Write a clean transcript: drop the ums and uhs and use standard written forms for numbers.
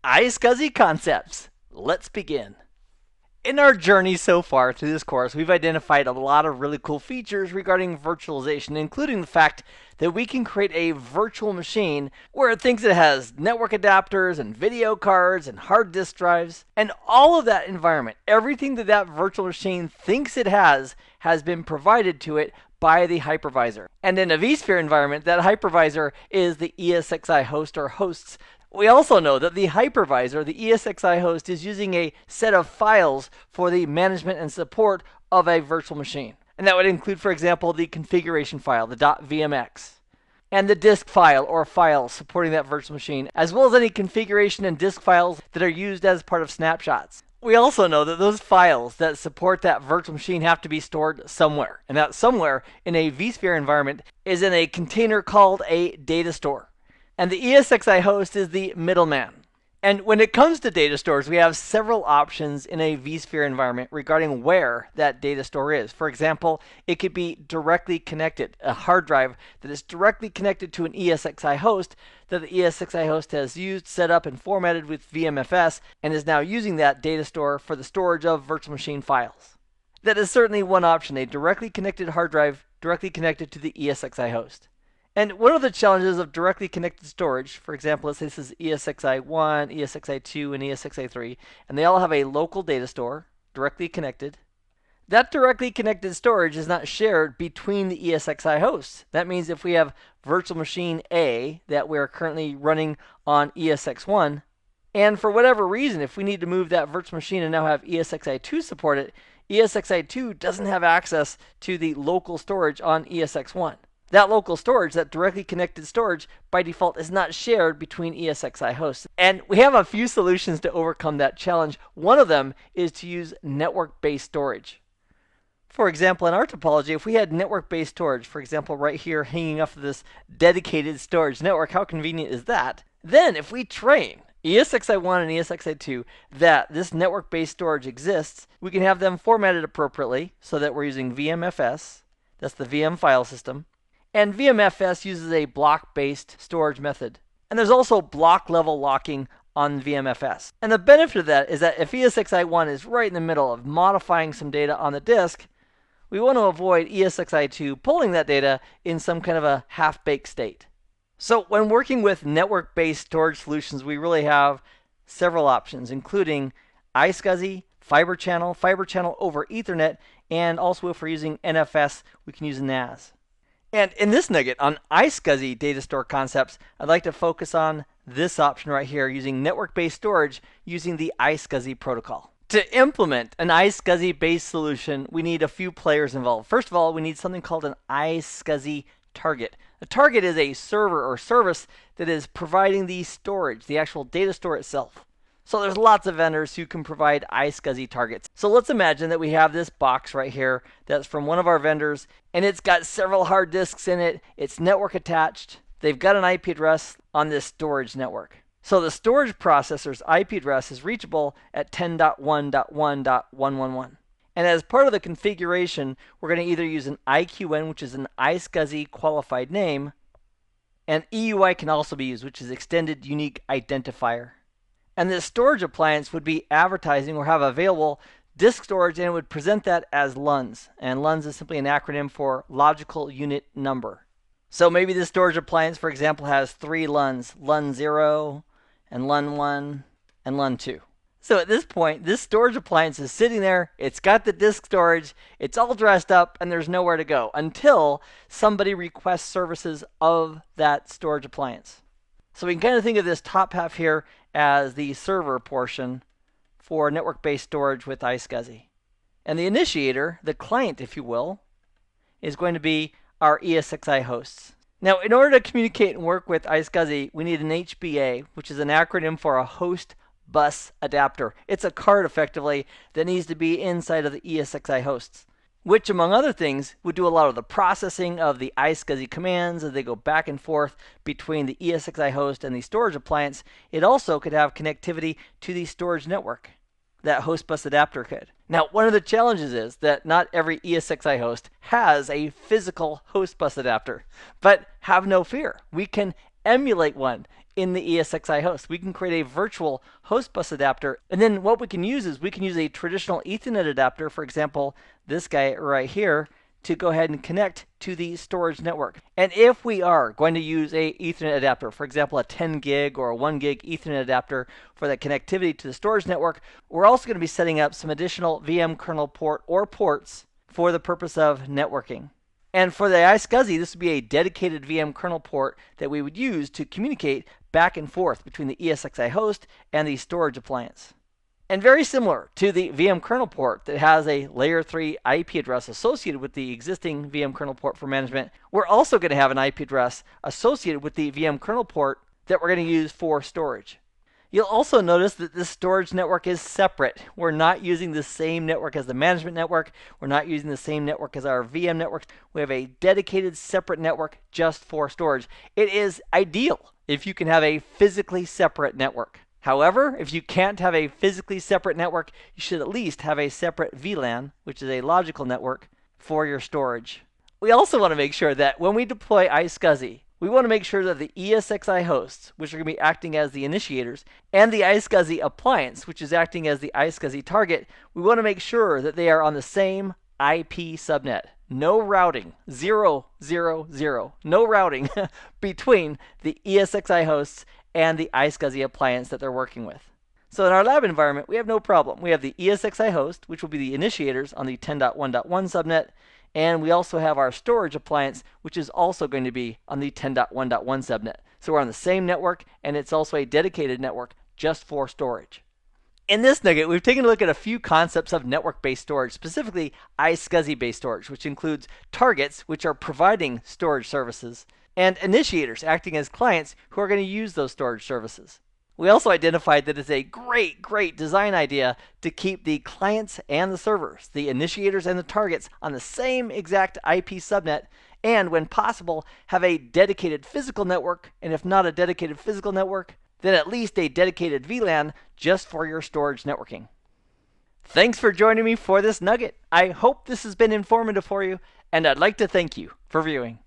iSCSI Concepts. Let's begin. In our journey so far through this course, we've identified a lot of really cool features regarding virtualization, including the fact that we can create a virtual machine where it thinks it has network adapters and video cards and hard disk drives, and all of that environment, everything that that virtual machine thinks it has been provided to it by the hypervisor. And in a vSphere environment, that hypervisor is the ESXi host or hosts. We also know that the hypervisor, the ESXi host, is using a set of files for the management and support of a virtual machine. And that would include, for example, the configuration file, the .vmx, and the disk file or files supporting that virtual machine, as well as any configuration and disk files that are used as part of snapshots. We also know that those files that support that virtual machine have to be stored somewhere. And that somewhere in a vSphere environment is in a container called a data store. And the ESXi host is the middleman. And when it comes to data stores, we have several options in a vSphere environment regarding where that data store is. For example, it could be directly connected, a hard drive that is directly connected to an ESXi host that the ESXi host has used, set up, and formatted with VMFS, and is now using that data store for the storage of virtual machine files. That is certainly one option, a directly connected hard drive directly connected to the ESXi host. And one of the challenges of directly connected storage, for example, let's say this is ESXi1, ESXi2, and ESXi3, and they all have a local data store directly connected. That directly connected storage is not shared between the ESXi hosts. That means if we have virtual machine A that we are currently running on ESX1, and for whatever reason, if we need to move that virtual machine and now have ESXi2 support it, ESXi2 doesn't have access to the local storage on ESX1. That local storage, that directly connected storage, by default is not shared between ESXi hosts. And we have a few solutions to overcome that challenge. One of them is to use network-based storage. For example, in our topology, if we had network-based storage, for example, right here hanging off of this dedicated storage network, how convenient is that? Then if we train ESXi1 and ESXi2 that this network-based storage exists, we can have them formatted appropriately so that we're using VMFS. That's the VM file system. And VMFS uses a block-based storage method. And there's also block-level locking on VMFS. And the benefit of that is that if ESXi1 is right in the middle of modifying some data on the disk, we want to avoid ESXi2 pulling that data in some kind of a half-baked state. So when working with network-based storage solutions, we really have several options, including iSCSI, fiber channel over Ethernet, and also if we're using NFS, we can use NAS. And in this nugget on iSCSI Datastore Concepts, I'd like to focus on this option right here, using network-based storage using the iSCSI protocol. To implement an iSCSI-based solution, we need a few players involved. First of all, we need something called an iSCSI target. A target is a server or service that is providing the storage, the actual data store itself. So there's lots of vendors who can provide iSCSI targets. So let's imagine that we have this box right here that's from one of our vendors, and it's got several hard disks in it. It's network attached. They've got an IP address on this storage network. So the storage processor's IP address is reachable at 10.1.1.111. And as part of the configuration, we're going to either use an IQN, which is an iSCSI qualified name, and EUI can also be used, which is Extended Unique Identifier. And this storage appliance would be advertising or have available disk storage, and it would present that as LUNs. And LUNs is simply an acronym for Logical Unit Number. So maybe this storage appliance, for example, has 3 LUNs, LUN 0, and LUN 1, and LUN 2. So at this point, this storage appliance is sitting there, it's got the disk storage, it's all dressed up, and there's nowhere to go until somebody requests services of that storage appliance. So we can kind of think of this top half here as the server portion for network-based storage with iSCSI. And the initiator, the client if you will, is going to be our ESXi hosts. Now in order to communicate and work with iSCSI, we need an HBA, which is an acronym for a host bus adapter. It's a card effectively that needs to be inside of the ESXi hosts, which among other things would do a lot of the processing of the iSCSI commands as they go back and forth between the ESXi host and the storage appliance. It also could have connectivity to the storage network. That host bus adapter could. Now, one of the challenges is that not every ESXi host has a physical host bus adapter, but have no fear. We can emulate one in the ESXi host. We can create a virtual host bus adapter, and then what we can use is we can use a traditional Ethernet adapter, for example, this guy right here, to go ahead and connect to the storage network. And if we are going to use a Ethernet adapter, for example, a 10 gig or a 1 gig Ethernet adapter for that connectivity to the storage network, we're also going to be setting up some additional VM kernel port or ports for the purpose of networking. And for the iSCSI, this would be a dedicated VM kernel port that we would use to communicate back and forth between the ESXi host and the storage appliance. And very similar to the VM kernel port that has a layer 3 IP address associated with the existing VM kernel port for management, we're also going to have an IP address associated with the VM kernel port that we're going to use for storage. You'll also notice that this storage network is separate. We're not using the same network as the management network. We're not using the same network as our VM networks. We have a dedicated separate network just for storage. It is ideal if you can have a physically separate network. However, if you can't have a physically separate network, you should at least have a separate VLAN, which is a logical network, for your storage. We also want to make sure that when we deploy iSCSI, we want to make sure that the ESXi hosts, which are going to be acting as the initiators, and the iSCSI appliance, which is acting as the iSCSI target, we want to make sure that they are on the same IP subnet. No routing, 0, 0, 0, no routing between the ESXi hosts and the iSCSI appliance that they're working with. So in our lab environment, we have no problem. We have the ESXi host, which will be the initiators on the 10.1.1 subnet, and we also have our storage appliance, which is also going to be on the 10.1.1 subnet. So we're on the same network, and it's also a dedicated network just for storage. In this nugget, we've taken a look at a few concepts of network-based storage, specifically iSCSI-based storage, which includes targets, which are providing storage services, and initiators acting as clients who are going to use those storage services. We also identified that it's a great design idea to keep the clients and the servers, the initiators and the targets, on the same exact IP subnet, and when possible, have a dedicated physical network, and if not a dedicated physical network, then at least a dedicated VLAN just for your storage networking. Thanks for joining me for this nugget. I hope this has been informative for you, and I'd like to thank you for viewing.